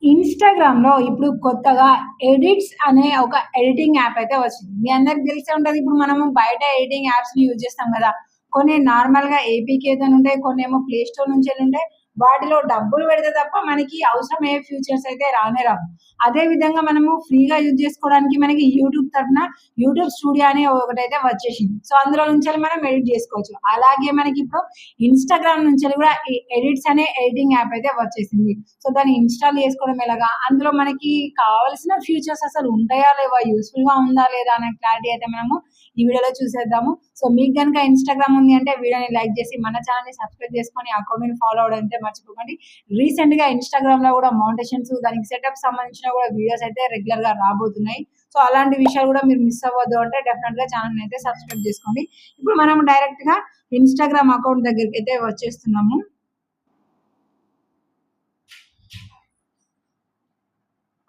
ఇన్‌స్టాగ్రామ్‌లో ఇప్పుడు కొత్తగా ఎడిట్స్ అనే ఒక ఎడిటింగ్ యాప్ అయితే వచ్చింది. మీ అందరికి తెలిసే ఉంటది. ఇప్పుడు మనము బయట ఎడిటింగ్ యాప్స్‌ని యూజ్ చేస్తాం గదా! కొన్ని నార్మల్‌గా ఏపీకేతోనుంటాయి. కొన్నేమో ప్లే స్టోర్ నుంచెళ్ళుంటాయి. వాటిలో డబ్బులు పెడితే తప్ప మనకి అవసరమయ్యే ఫీచర్స్ అయితే రానే రావు. అదే విధంగా మనము ఫ్రీగా యూజ్ చేసుకోవడానికి మనకి యూట్యూబ్ తరపున యూట్యూబ్ స్టూడియో అని ఒకటైతే వచ్చేసింది. సో, అందులో నుంచెల్లి మనం ఎడిట్ జేసుకోవచ్చు. అలాగే మనకిప్పుడు ఇన్‌స్టాగ్రామ్ నుంచెల్లి గూడా ఈ ఎడిట్స్ అనే ఎడిటింగ్ యాప్ అయితే వచ్చేసింది. సో, దాన్ని ఇన్‌స్టాల్ చేసుకోవడం ఎలాగా? అందులో మనకి కావాల్సిన ఫీచర్స్ అసలు ఉంటాయా? లేవా? యూజ్‌ఫుల్‌గా ఉందా? లేదా? అనే క్లారిటీ అయితే మనము ఈ వీడియోలో చూసేద్దాము. సో, మీకు గనుక ఇన్‌స్టాగ్రామ్ ఉంది అంటే వీడియోని లైక్ చేసి మన ఛానెల్‌ని సబ్స్క్రైబ్ చేసుకొని అకౌంట్‌ని ఫాలో అవ్వడం అయితే మర్చిపోకండి. రీసెంట్‌గా ఇన్‌స్టాగ్రామ్‌లో కూడా మౌంటేషన్స్ దానికి సెటప్ సంబంధించిన కూడా వీడియోస్ అయితే రెగ్యులర్‌గా రాబోతున్నాయి. సో, అలాంటి విషయాలు కూడా మీరు మిస్ అవ్వద్దు అంటే డెఫినెట్‌గా ఛానెల్‌ని అయితే సబ్స్క్రైబ్ చేసుకోండి. ఇప్పుడు మనం డైరెక్ట్‌గా ఇన్‌స్టాగ్రామ్ అకౌంట్ దగ్గరికైతే వచ్చేస్తున్నాము.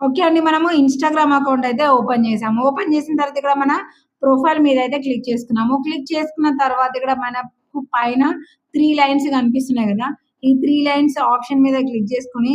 ఓకే అండి. మనము ఇన్‌స్టాగ్రామ్ అకౌంట్ అయితే ఓపెన్ చేసాము. ఓపెన్ చేసిన తర్వాత ఇక్కడ మన ప్రొఫైల్ మీద అయితే క్లిక్ చేసుకున్నాము. క్లిక్ చేసుకున్న తర్వాత ఇక్కడ మనకు పైన 3 లైన్స్ కనిపిస్తున్నాయి గదా! ఈ 3 లైన్స్ ఆప్షన్ మీద క్లిక్ చేసుకొని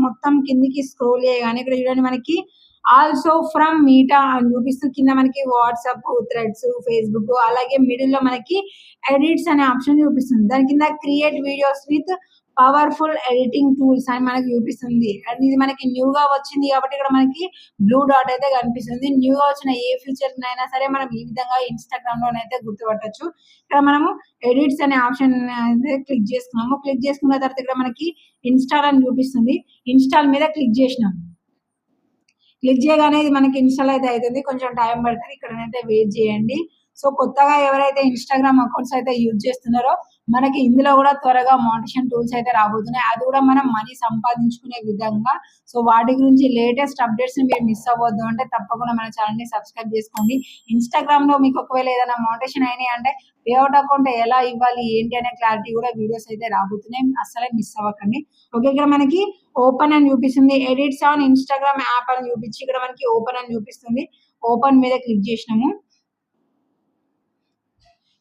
మొత్తం కిందకి స్క్రోల్ చేయగానే ఇక్కడ చూడండి మనకి ఆల్సో ఫ్రమ్ మీటా అని చూపిస్తూ కింద మనకి వాట్సాప్, థ్రెడ్స్, ఫేస్‌బుక్ అలాగే మిడిల్‌లో మనకి ఎడిట్స్ అనే ఆప్షన్ చూపిస్తుంది. దాని కింద create videos with powerful editing tools అని మనకు చూపిస్తుంది. అండ్ ఇది మనకి న్యూగా వచ్చింది కాబట్టి ఇక్కడ మనకి బ్లూ డాట్ అయితే కనిపిస్తుంది. న్యూగా వచ్చిన ఏ ఫీచర్‌నైనా సరే మనం ఈ విధంగా ఇన్‌స్టాగ్రామ్‌లోనైతే గుర్తుపట్టొచ్చు. ఇక్కడ మనము ఎడిట్స్ అనే ఆప్షన్ అయితే క్లిక్ చేసుకున్నాము. క్లిక్ చేసుకున్న తర్వాత ఇక్కడ మనకి ఇన్‌స్టాల్ అని చూపిస్తుంది. ఇన్‌స్టాల్ మీద క్లిక్ చేసినాం. క్లిక్ చేయగానే ఇది మనకి ఇన్‌స్టాల్ అయితే అయితుంది. కొంచెం టైం పడతది. ఇక్కడనైతే వెయిట్ చేయండి. సో, కొత్తగా ఎవరైతే ఇన్‌స్టాగ్రామ్ అకౌంట్స్ అయితే యూజ్ చేస్తున్నారో, మనకి ఇందులో గూడా త్వరగా మోనిటైజేషన్ టూల్స్ అయితే రాబోతున్నాయి. అది గూడా మనం మనీ సంపాదించుకునే విధంగా. సో, వాటి గురించి లేటెస్ట్ అప్డేట్స్‌ని మీరు మిస్ అవ్వద్దు అంటే తప్పకుండా మన ఛానెల్‌ని సబ్స్క్రైబ్ చేసుకోండి. ఇన్‌స్టాగ్రామ్‌లో మీకు ఒకవేళ ఏదైనా మోనిటైజేషన్ అయినాయి అంటే పేఅవుట్ అకౌంట్ ఎలా ఇవ్వాలి, ఏంటి అనే క్లారిటీ గూడా వీడియోస్ అయితే రాబోతున్నాయి. అస్సలే మిస్ అవ్వకండి. ఓకే. ఇక్కడ మనకి ఓపెన్ అని చూపిస్తుంది. ఎడిట్స్ ఆన్ ఇన్‌స్టాగ్రామ్ యాప్ అని చూపించి ఇక్కడ మనకి ఓపెన్ అని చూపిస్తుంది. ఓపెన్ మీద క్లిక్ చేసినాము.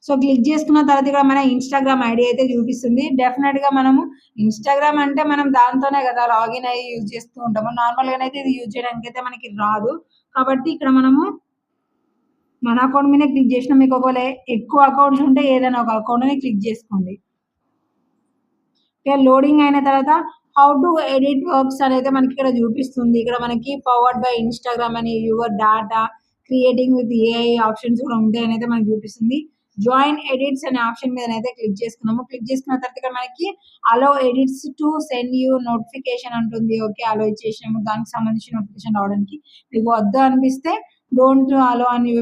సో, క్లిక్ చేసుకున్న తర్వాత ఇక్కడ మన ఇన్‌స్టాగ్రామ్ ఐడీ అయితే చూపిస్తుంది. డెఫినిట్‌గా మనము ఇన్‌స్టాగ్రామ్ అంటే మనం దాంతోనే కదా లాగిన్ అయ్యి యూజ్ చేస్తూ ఉంటాము. నార్మల్‌గానైతే ఇది యూజ్ చేయడానికైతే మనకి రాదు. కాబట్టి ఇక్కడ మనము మన అకౌంట్ మీదనే క్లిక్ చేసినాం. మీకు ఒకవేళ ఎక్కువ అకౌంట్స్ ఉంటే ఏదైనా ఒక అకౌంట్‌ని క్లిక్ చేసుకోండి. ఓకే. లోడింగ్ అయిన తర్వాత హౌ టు ఎడిట్ వర్క్స్ అనైతే మనకిక్కడ చూపిస్తుంది. ఇక్కడ మనకి పవర్డ్ బై ఇన్‌స్టాగ్రామ్ అని your data creating with AI options కూడా ఉంటాయనైతే మనకు చూపిస్తుంది. జాయిన్ ఎడిట్స్ అనే ఆప్షన్ మీదనైతే క్లిక్ చేసుకున్నాము. క్లిక్ చేసుకున్న తర్వాత ఇక్కడ మనకి allow edits to send you notification అంటుంది. ఓకే. అలో ఇచ్చేసినాము. దానికి సంబంధించి నోటిఫికేషన్ రావడానికి. మీకు వద్దు అనిపిస్తే డోంట్ అలో అని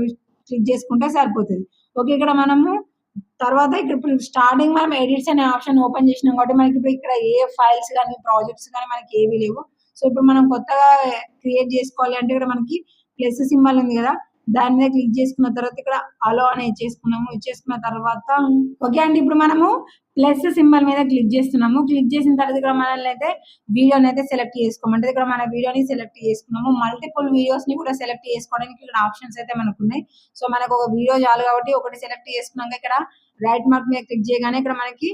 క్లిక్ చేసుకుంటే సరిపోతది. ఓకే. ఇక్కడ మనము తర్వాత ఇప్పుడు స్టార్టింగ్ మనం ఎడిట్స్ అనే ఆప్షన్ ఓపెన్ చేసినాం కాబట్టి మనకిప్పుడు ఇక్కడ ఏ ఫైల్స్ గాని, ప్రాజెక్ట్స్ గాని మనకి ఏవి లేవు. సో, ఇప్పుడు మనం కొత్తగా క్రియేట్ చేసుకోవాలి అంటే ఇక్కడ మనకి ప్లస్ సింబల్ ఉంది గదా! దాని మీద క్లిక్ చేసుకున్న తర్వాత ఇక్కడ అలో అని ఇచ్చేసుకున్నాము. ఇచ్చేసుకున్న తర్వాత ఓకే అండి. ఇప్పుడు మనము ప్లస్ సింబల్ మీద క్లిక్ చేస్తున్నాము. క్లిక్ చేసిన తర్వాత ఇక్కడ మనల్నయితే వీడియోనైతే సెలెక్ట్ చేసుకోమంటది. ఇక్కడ మన వీడియోని సెలెక్ట్ చేసుకున్నాము. మల్టిపుల్ వీడియోస్‌ని కూడా సెలెక్ట్ చేసుకోవడానికి ఇక్కడ ఆప్షన్స్ అయితే మనకున్నాయి. సో, మనకు ఒక వీడియో చాలు కాబట్టి ఒకటి సెలెక్ట్ చేసుకున్నాక ఇక్కడ రైట్ మార్క్ మీద క్లిక్ చేయగానే ఇక్కడ మనకి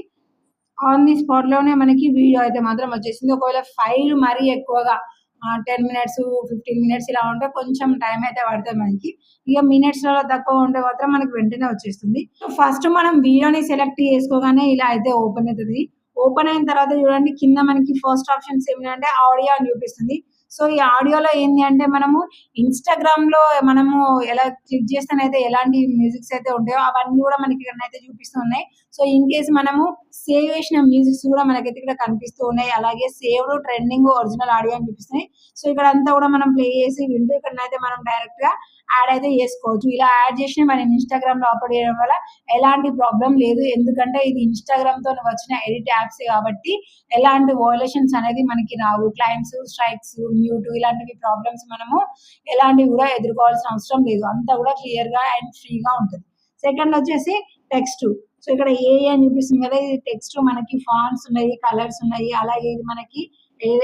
ఆన్ ది స్పాట్‌లోనే మనకి వీడియో అయితే మాత్రం వచ్చేసింది. ఒకవేళ ఫైల్ మరీ ఎక్కువగా 10 మినిట్స్, 15 మినిట్స్ ఇలా ఉంటే కొంచెం టైం అయితే పడతది మనకి. ఇక మినిట్స్‌లలో తక్కువ ఉంటే మాత్రం మనకి వెంటనే వచ్చేస్తుంది. సో, ఫస్ట్ మనం వీడియోని సెలెక్ట్ చేసుకోగానే ఇలా అయితే ఓపెన్ అయితది. ఓపెన్ అయిన తర్వాత చూడండి కింద మనకి ఫస్ట్ ఆప్షన్స్ ఏమిటంటే ఆడియో అని చూపిస్తుంది. సో, ఈ ఆడియోలో ఏంది అంటే మనము ఇన్‌స్టాగ్రామ్‌లో మనము ఎలా క్లిక్ చేస్తేనైతే ఎలాంటి మ్యూజిక్స్ అయితే ఉంటాయో అవన్నీ కూడా మనకి ఇక్కడనైతే చూపిస్తూ ఉన్నాయి. సో, ఇన్ కేస్ మనము సేవ్ చేసిన మ్యూజిక్స్ కూడా మనకైతే ఇక్కడ కనిపిస్తూ ఉన్నాయి. అలాగే సేవ్డ్, ట్రెండింగ్, ఒరిజినల్ ఆడియో అని చూపిస్తున్నాయి. సో, ఇక్కడంతా కూడా మనం ప్లే చేసి వింటూ ఇక్కడనైతే మనం డైరెక్ట్‌గా యాడ్ అయితే చేసుకోవచ్చు. ఇలా యాడ్ చేసినవి మనం ఇన్‌స్టాగ్రామ్‌లో అప్‌లోడ్ చేయడం వల్ల ఎలాంటి ప్రాబ్లమ్ లేదు. ఎందుకంటే ఇది ఇన్‌స్టాగ్రామ్‌తోని వచ్చిన ఎడిట్ యాప్సే కాబట్టి ఎలాంటి వయలేషన్స్ అనేది మనకి రావు. క్లెయిమ్స్, స్ట్రైక్స్, మ్యూట్ ఇలాంటివి ప్రాబ్లమ్స్ మనము ఎలాంటివి కూడా ఎదుర్కోవాల్సిన అవసరం లేదు. అంతా కూడా క్లియర్‌గా అండ్ ఫ్రీగా ఉంటది. సెకండ్ వచ్చేసి టెక్స్ట్. సో, ఇక్కడ ఏఐ అని చూపిస్తుంది కదా! ఇది టెక్స్ట్ మనకి ఫాంట్స్ ఉన్నాయి, కలర్స్ ఉన్నాయి. అలాగే ఇది మనకి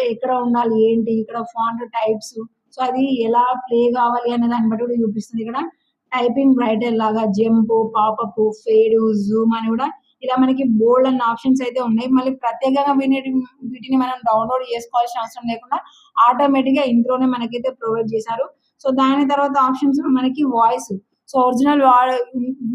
ఎక్కడ ఉండాలి, ఏంటి, ఇక్కడ ఫాంట్ టైప్స్. సో, అది ఎలా ప్లే కావాలి అనే దాన్ని బట్టి కూడా చూపిస్తుంది. ఇక్కడ టైపింగ్ రైటర్ లాగా జంప్, పాపప్, ఫేడ్, జూమ్ అని కూడా ఇలా మనకి బోల్డ్ అన్న ఆప్షన్స్ అయితే ఉన్నాయి. మళ్ళీ ప్రత్యేకంగా వీటిని మనం డౌన్లోడ్ చేసుకోవాల్సిన అవసరం లేకుండా ఆటోమేటిక్గా ఇంట్లోనే మనకైతే ప్రొవైడ్ చేశారు. సో దాని తర్వాత ఆప్షన్స్ మనకి వాయిస్. సో ఒరిజినల్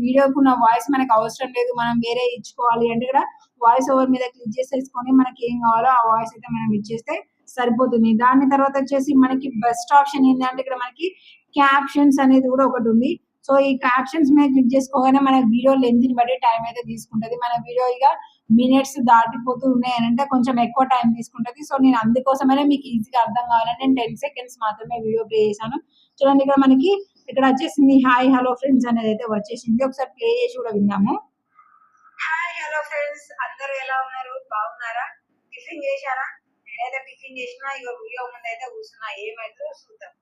వీడియోకున్న వాయిస్ మనకు అవసరం లేదు. మనం వేరే ఇచ్చుకోవాలి అంటే ఇక్కడ వాయిస్ ఓవర్ మీద క్లిక్ చేసేసుకొని మనకి ఏం కావాలో ఆ వాయిస్ అయితే మనం ఇచ్చేస్తే సరిపోతుంది. దాని తర్వాత వచ్చేసి మనకి బెస్ట్ ఆప్షన్ ఏంటంటే ఇక్కడ మనకి క్యాప్షన్స్ అనేది కూడా ఒకటి ఉంది. సో ఈ క్యాప్షన్స్ మీద క్లిక్ చేసుకోగానే మన వీడియో లెంత్ ని బట్టి టైం అయితే తీసుకుంటది. మన వీడియో ఇక మినిట్స్ దాటిపోతూ ఉన్నాయి అని అంటే కొంచెం ఎక్కువ టైం తీసుకుంటది. సో నేను అందుకోసమనే మీకు ఈజీగా అర్థం కావాలని నేను 10 సెకండ్స్ మాత్రమే వీడియో ప్లే చేశాను. చూడండి ఇక్కడ మనకి ఇక్కడ వచ్చేసింది హాయ్ హలో ఫ్రెండ్స్ అనేది అయితే వచ్చేసింది. ఒకసారి ప్లే చేసి కూడా విందాము. హాయ్ హలో ఫ్రెండ్స్, అందరూ ఎలా ఉన్నారు? బాగున్నారా? టిఫిన్ చేశారా? నేనైతే టిఫిన్ చేసినా ఇక వీడియో ముందు అయితే కూర్చున్నా. ఏమైతే చూద్దాం.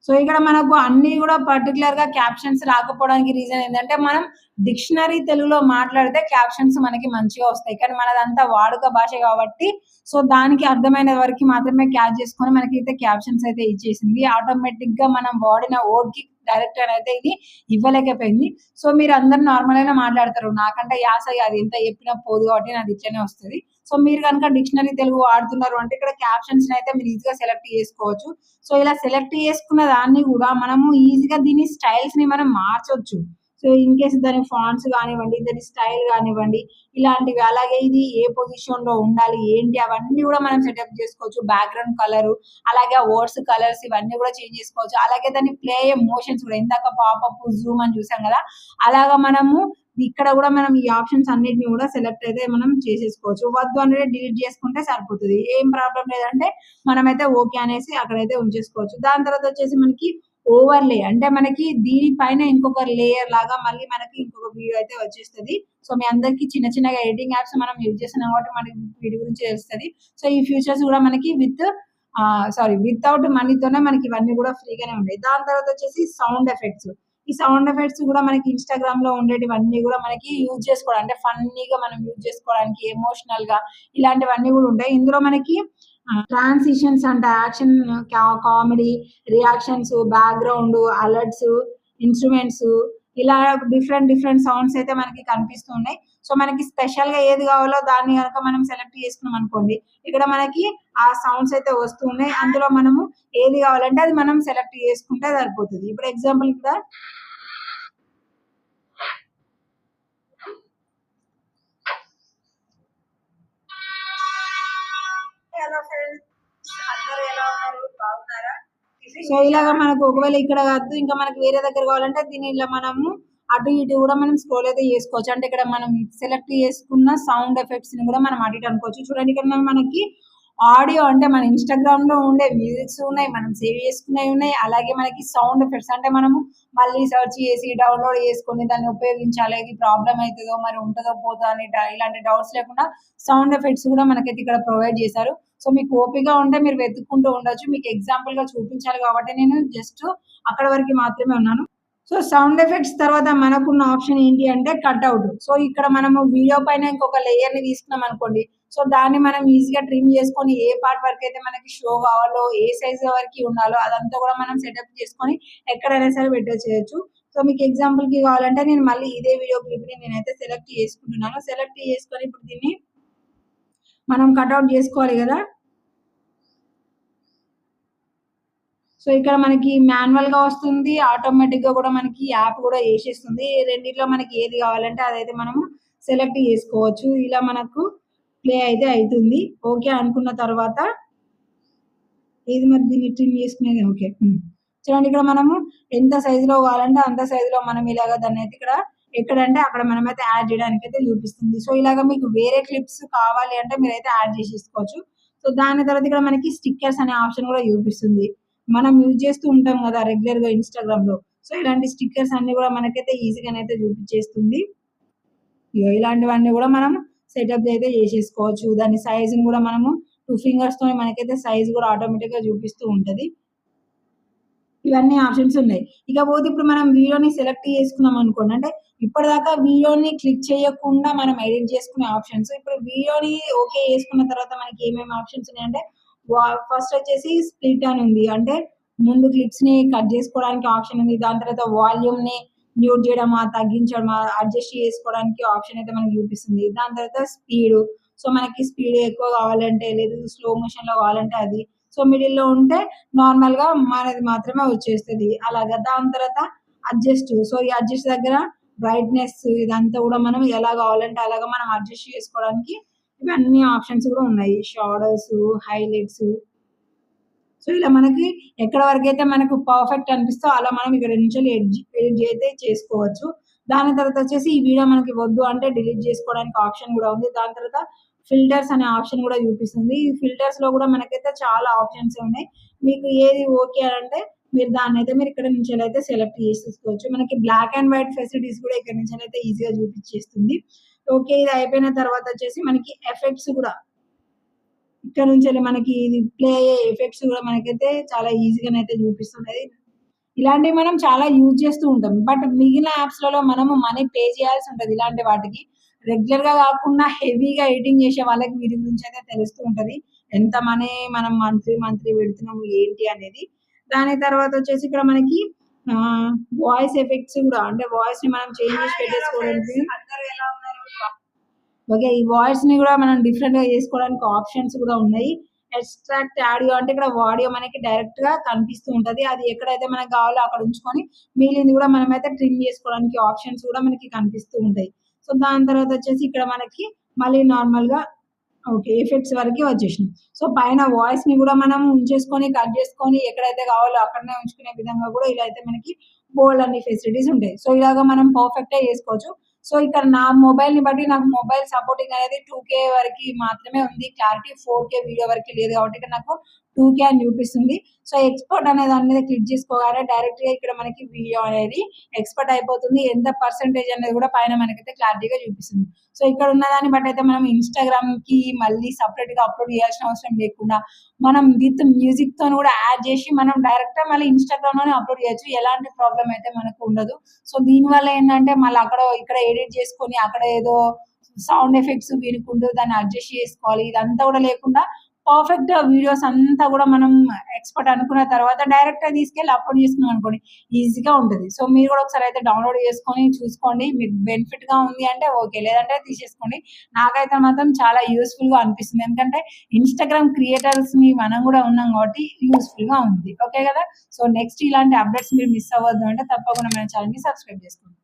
సో ఇక్కడ మనకు అన్ని కూడా పర్టికులర్ గా క్యాప్షన్స్ రాకపోవడానికి రీజన్ ఏంటంటే మనం డిక్షనరీ తెలుగులో మాట్లాడితే క్యాప్షన్స్ మనకి మంచిగా వస్తాయి. కానీ మనదంతా వాడుక భాష కాబట్టి సో దానికి అర్థమైన వరకు మాత్రమే క్యాచ్ చేసుకొని మనకైతే క్యాప్షన్స్ అయితే ఇచ్చేసింది. ఆటోమేటిక్ గా మనం వాడిన వర్డ్ కి డైరెక్ట్ అయితే ఇది ఇవ్వలేకపోయింది. సో మీరు అందరు నార్మల్ అయినా మాట్లాడతారు. నాకంటే యాస అది ఎంత చెప్పినా పోదు కాబట్టి నాది ఇట్లనే వస్తుంది. సో మీరు కనుక డిక్షనరీ తెలుగు వాడుతున్నారు అంటే ఇక్కడ క్యాప్షన్స్ అయితే మీరు ఈజీగా సెలెక్ట్ చేసుకోవచ్చు. సో ఇలా సెలెక్ట్ చేసుకున్న దాన్ని కూడా మనము ఈజీగా దీని స్టైల్స్ ని మనం మార్చొచ్చు. సో ఇన్ కేస్ దాని ఫాంట్స్ కానివ్వండి, దాని స్టైల్ కానివ్వండి, ఇలాంటివి. అలాగే ఇది ఏ పొజిషన్ లో ఉండాలి ఏంటి అవన్నీ కూడా మనం సెటప్ చేసుకోవచ్చు. బ్యాక్గ్రౌండ్ కలర్, అలాగే వర్డ్స్ కలర్స్ ఇవన్నీ కూడా చేంజ్ చేసుకోవచ్చు. అలాగే దాన్ని ప్లే అయ్యే మోషన్స్ కూడా ఇందాక పాపప్ జూమ్ అని చూసాం కదా, అలాగా మనము ఇక్కడ కూడా మనం ఈ ఆప్షన్స్ అన్నిటిని కూడా సెలెక్ట్ అయితే మనం చేసేసుకోవచ్చు. వద్దు అనేది డిలీట్ చేసుకుంటే సరిపోతుంది. ఏం ప్రాబ్లం లేదంటే మనమైతే ఓకే అనేసి అక్కడైతే ఉంచేసుకోవచ్చు. దాని తర్వాత వచ్చేసి మనకి ఓవర్లే అంటే మనకి దీనిపైన ఇంకొక లేయర్ లాగా మళ్ళీ మనకి ఇంకొక వీడియో అయితే వచ్చేస్తుంది. సో మీ అందరికి చిన్న చిన్నగా ఎడిటింగ్ యాప్స్ మనం యూజ్ చేస్తున్నాం కాబట్టి మనకి వీటి గురించి తెలుస్తుంది. సో ఈ ఫ్యూచర్స్ కూడా మనకి వితౌట్ మనీతోనే మనకి ఇవన్నీ కూడా ఫ్రీగానే ఉంటాయి. దాని తర్వాత వచ్చేసి సౌండ్ ఎఫెక్ట్స్. ఈ సౌండ్ ఎఫెక్ట్స్ కూడా మనకి ఇన్స్టాగ్రామ్ లో ఉండేటివన్నీ కూడా మనకి యూజ్ చేసుకోవడం అంటే ఫన్నీగా మనం యూజ్ చేసుకోవడానికి, ఎమోషనల్ గా ఇలాంటివన్నీ కూడా ఉంటాయి. ఇందులో మనకి ట్రాన్సిషన్స్ అంటే action, comedy, reactions, background, alerts, instruments ఇలా డిఫరెంట్ సౌండ్స్ అయితే మనకి కనిపిస్తున్నాయి. సో మనకి స్పెషల్ గా ఏది కావాలో దాన్ని కనుక మనం సెలెక్ట్ చేసుకున్నాం అనుకోండి, ఇక్కడ మనకి ఆ సౌండ్స్ అయితే వస్తున్నాయి. అందులో మనము ఏది కావాలంటే అది మనం సెలెక్ట్ చేసుకుంటే సరిపోతుంది. ఇప్పుడు ఎగ్జాంపుల్ ఇక్కడ హలో ఫ్రెండ్స్, అందరూ ఎలా ఉన్నారు? బాగున్నారా? సో ఇలాగా మనకు ఒకవేళ ఇక్కడ కాదు ఇంకా మనకి వేరే దగ్గర కావాలంటే దీని ఇలా మనము అటు ఇటు కూడా మనం స్క్రోల్ అయితే చేసుకోవచ్చు. అంటే ఇక్కడ మనం సెలెక్ట్ చేసుకున్న సౌండ్ ఎఫెక్ట్స్ ని కూడా మనం అటు ఇటు అనుకోవచ్చు. చూడండి ఇక్కడ మనకి ఆడియో అంటే మన ఇన్స్టాగ్రామ్ లో ఉండే మ్యూజిక్స్ ఉన్నాయి, మనం సేవ్ చేసుకునేవి ఉన్నాయి. అలాగే మనకి సౌండ్ ఎఫెక్ట్స్ అంటే మనము మళ్ళీ సెర్చ్ చేసి డౌన్లోడ్ చేసుకొని దాన్ని ఉపయోగించాలి, ఇది ప్రాబ్లం అవుతుందో మరి ఉంటుందో పోతుందో అని ఇలాంటి డౌట్స్ లేకుండా సౌండ్ ఎఫెక్ట్స్ కూడా మనకైతే ఇక్కడ ప్రొవైడ్ చేశారు. సో మీకు ఓపిక ఉంటే మీరు వెతుక్కుంటూ ఉండొచ్చు. మీకు ఎగ్జాంపుల్ గా చూపించాలి కాబట్టి నేను జస్ట్ అక్కడ వరకు మాత్రమే ఉన్నాను. సో సౌండ్ ఎఫెక్ట్స్ తర్వాత మనకున్న ఆప్షన్ ఏంటి అంటే కట్అవుట్. సో ఇక్కడ మనము వీడియో పైన ఇంకొక లేయర్ ని తీసుకున్నాం అనుకోండి, సో దాన్ని మనం ఈజీగా ట్రిమ్ చేసుకొని ఏ పార్ట్ వరకు అయితే మనకి షో కావాలో, ఏ సైజ్ వరకు ఉండాలో అదంతా కూడా మనం సెటప్ చేసుకొని ఎక్కడైనా సరే పెట్టేసేయచ్చు. సో మీకు ఎగ్జాంపుల్ కి కావాలంటే నేను మళ్ళీ ఇదే వీడియో క్లిప్ ని నేనైతే సెలెక్ట్ చేసుకుంటున్నాను. సెలెక్ట్ చేసుకొని ఇప్పుడు దీన్ని మనం కట్అవుట్ చేసుకోవాలి కదా. సో ఇక్కడ మనకి మాన్యువల్ గా వస్తుంది, ఆటోమేటిక్ గా కూడా మనకి యాప్ కూడా వేసేస్తుంది. రెండిట్లో మనకి ఏది కావాలంటే అదైతే మనము సెలెక్ట్ చేసుకోవచ్చు. ఇలా మనకు ప్లే అయితే అవుతుంది. ఓకే అనుకున్న తర్వాత ఏది మరి దీన్ని ట్రిమ్ చేసుకునేది ఓకే. చూడండి ఇక్కడ మనము ఎంత సైజులో కావాలంటే అంత సైజులో మనం ఇలాగ దాన్ని అయితే ఇక్కడ ఎక్కడంటే అక్కడ మనమైతే యాడ్ చేయడానికి అయితే చూపిస్తుంది. సో ఇలాగ మీకు వేరే క్లిప్స్ కావాలి అంటే మీరైతే యాడ్ చేసేసుకోవచ్చు. సో దాని తర్వాత ఇక్కడ మనకి స్టిక్కర్స్ అనే ఆప్షన్ కూడా చూపిస్తుంది. మనం యూజ్ చేస్తూ ఉంటాం కదా రెగ్యులర్ గా ఇన్స్టాగ్రామ్ లో. సో ఇలాంటి స్టిక్కర్స్ అన్ని కూడా మనకైతే ఈజీగానైతే చూపించేస్తుంది. ఇలాంటివన్నీ కూడా మనం సెటప్ అయితే చేసేసుకోవచ్చు. దాని సైజుని కూడా మనము 2 ఫింగర్స్ తోని మనకైతే సైజ్ కూడా ఆటోమేటిక్ గా చూపిస్తూ ఉంటది. ఇవన్నీ ఆప్షన్స్ ఉన్నాయి. ఇకపోతే ఇప్పుడు మనం వీడియోని సెలెక్ట్ చేసుకున్నాం అనుకోండి, అంటే ఇప్పటిదాకా వీడియోని క్లిక్ చేయకుండా మనం ఎడిట్ చేసుకునే ఆప్షన్స్. ఇప్పుడు వీడియోని ఓకే చేసుకున్న తర్వాత మనకి ఏమేమి ఆప్షన్స్ ఉన్నాయంటే ఫస్ట్ వచ్చేసి స్ప్లిట్ అని ఉంది. అంటే ముందు క్లిప్స్ ని కట్ చేసుకోవడానికి ఆప్షన్ ఉంది. దాని తర్వాత వాల్యూమ్ ని మ్యూట్ చేయడమా, తగ్గించడమా, అడ్జస్ట్ చేసుకోవడానికి ఆప్షన్ అయితే మనకు చూపిస్తుంది. దాని తర్వాత స్పీడు. సో మనకి స్పీడ్ ఎక్కువ కావాలంటే లేదు, స్లో మోషన్‌లో కావాలంటే అది. సో మిడిల్‌లో ఉంటే నార్మల్‌గా మనది మాత్రమే వచ్చేస్తది. అలాగా దాని తర్వాత అడ్జస్ట్. సో ఈ అడ్జస్ట్ దగ్గర బ్రైట్‌నెస్ ఇదంతా కూడా మనం ఎలా కావాలంటే అలాగా మనం అడ్జస్ట్ చేసుకోవడానికి ఇవన్నీ ఆప్షన్స్ కూడా ఉన్నాయి. Shadows, highlights. సో ఇలా మనకి ఎక్కడ వరకైతే మనకు పర్ఫెక్ట్ అనిపిస్తో అలా మనం ఇక్కడ నుంచి ఎడిట్ అయితే చేసుకోవచ్చు. దాని తర్వాత వచ్చేసి ఈ వీడియో మనకి వద్దు అంటే డిలీట్ చేసుకోవడానికి ఆప్షన్ కూడా ఉంది. దాని తర్వాత ఫిల్టర్స్ అనే ఆప్షన్ కూడా చూపిస్తుంది. ఈ ఫిల్టర్స్‌లో కూడా మనకైతే చాలా ఆప్షన్స్ ఉన్నాయి. మీకు ఏది ఓకే అంటే మీరు దాన్నైతే మీరు ఇక్కడ నుంచెలైతే సెలెక్ట్ చేసేసుకోవచ్చు. మనకి బ్లాక్ అండ్ వైట్ ఫెసిలిటీస్ కూడా ఇక్కడ నుంచెలైతే ఈజీగా చూపించేస్తుంది. ఓకే. ఇది అయిపోయిన తర్వాత వచ్చేసి మనకి ఎఫెక్ట్స్ కూడా ఇక్కడ నుంచెల్లి మనకి ఇది ప్లే అయ్యే ఎఫెక్ట్స్ కూడా మనకైతే చాలా ఈజీగానైతే చూపిస్తున్నది. ఇలాంటివి మనం చాలా యూజ్ చేస్తూ ఉంటాం. బట్ మిగిలిన యాప్స్‌లలో మనము మనీ పే చేయాల్సి ఉంటది ఇలాంటి వాటికి. రెగ్యులర్‌గా కాకుండా హెవీగా ఎడిటింగ్ చేసే వాళ్ళకి వీటి గురించైతే తెలుస్తూ ఉంటది. ఎంత మనీ మనం మంత్లీ పెడుతున్నాము ఏంటి అనేది. దాని తర్వాత వచ్చేసి ఇక్కడ మనకి వాయిస్ ఎఫెక్ట్స్ కూడా అంటే వాయిస్‌ని మనం చేంజ్ చేసి పెట్టేసుకోవడానికి అందరూ ఎలా ఉన్నారు? ఓకే. ఈ వాయిస్‌ని గూడా మనం డిఫరెంట్‌గా చేసుకోవడానికి ఆప్షన్స్ గూడా ఉన్నాయి. ఎక్స్ట్రాక్ట్ ఆడియో అంటే ఇక్కడ ఆడియో మనకి డైరెక్ట్‌గా కనిపిస్తూ ఉంటది. అది ఎక్కడైతే మనకు కావాలో అక్కడ ఉంచుకొని మిగిలింది గూడా మనమైతే ట్రిమ్ చేసుకోవడానికి ఆప్షన్స్ గూడా మనకి కనిపిస్తూ ఉంటాయి. సో, దాని తర్వాత వచ్చేసి ఇక్కడ మనకి మళ్ళీ నార్మల్‌గా ఓకే. ఎఫెక్ట్స్ వరకే వచ్చేసినాయి. సో, పైన వాయిస్‌ని గూడా మనం ఉంచేసుకొని, కట్ చేసుకొని ఎక్కడైతే కావాలో అక్కడనే ఉంచుకునే విధంగా గూడా ఇలా అయితే మనకి బోలెడన్ని ఫెసిలిటీస్ ఉంటాయి. సో, ఇలాగ మనం పర్ఫెక్ట్‌గా చేసుకోవచ్చు. సో, ఇక్కడ నా మొబైల్‌ని బట్టి నాకు మొబైల్ సపోర్టింగ్ అనేది 2K వరకి మాత్రమే ఉంది. క్లారిటీ 4K వీడియో వరకి లేదు కాబట్టి ఇక్కడ నాకు 2K అని చూపిస్తుంది. సో, ఎక్స్‌పోర్ట్ అనే దాని మీద క్లిక్ చేసుకోగానే డైరెక్ట్‌గా ఇక్కడ మనకి వీడియో అనేది ఎక్స్‌పోర్ట్ అయిపోతుంది. ఎంత పర్సెంటేజ్ అనేది కూడా పైన మనకైతే క్లారిటీగా చూపిస్తుంది. సో, ఇక్కడ ఉన్న దాన్ని బట్టి అయితే మనం ఇన్‌స్టాగ్రామ్‌కి మళ్ళీ సెపరేట్‌గా అప్‌లోడ్ చేయాల్సిన అవసరం లేకుండా మనం విత్ మ్యూజిక్‌తోని కూడా యాడ్ చేసి మనం డైరెక్ట్‌గా మళ్ళీ ఇన్‌స్టాగ్రామ్‌లోనే అప్‌లోడ్ చేయొచ్చు. ఎలాంటి ప్రాబ్లమ్ అయితే మనకు ఉండదు. సో, దీనివల్ల ఏందంటే మళ్ళీ అక్కడ ఇక్కడ ఎడిట్ చేసుకొని అక్కడ ఏదో సౌండ్ ఎఫెక్ట్స్ వినుకుంటూ దాన్ని అడ్జస్ట్ చేసుకోవాలి. ఇదంతా కూడా లేకుండా పర్ఫెక్ట్‌గా వీడియోస్ అంతా కూడా మనం ఎక్స్‌పర్ట్ అనుకున్న తర్వాత డైరెక్ట్‌గా తీసుకెళ్ళి అప్‌లోడ్ చేసుకున్నాం అనుకోండి ఈజీగా ఉంటది. సో, మీరు కూడా ఒకసారి అయితే డౌన్‌లోడ్ చేసుకొని చూసుకోండి. మీకు బెనిఫిట్‌గా ఉంది అంటే ఓకే. లేదంటే తీసేసుకోండి. నాకైతే మాత్రం చాలా యూజ్‌ఫుల్‌గా అనిపిస్తుంది. ఎందుకంటే ఇన్‌స్టాగ్రామ్ క్రియేటర్స్‌ని మనం కూడా ఉన్నాం కాబట్టి యూజ్‌ఫుల్‌గా ఉంది. ఓకే గదా! సో, నెక్స్ట్ ఇలాంటి అప్‌డేట్స్ మీరు మిస్ అవ్వద్దు అంటే తప్పకుండా మన ఛానెల్‌ని సబ్స్క్రైబ్ చేసుకోండి.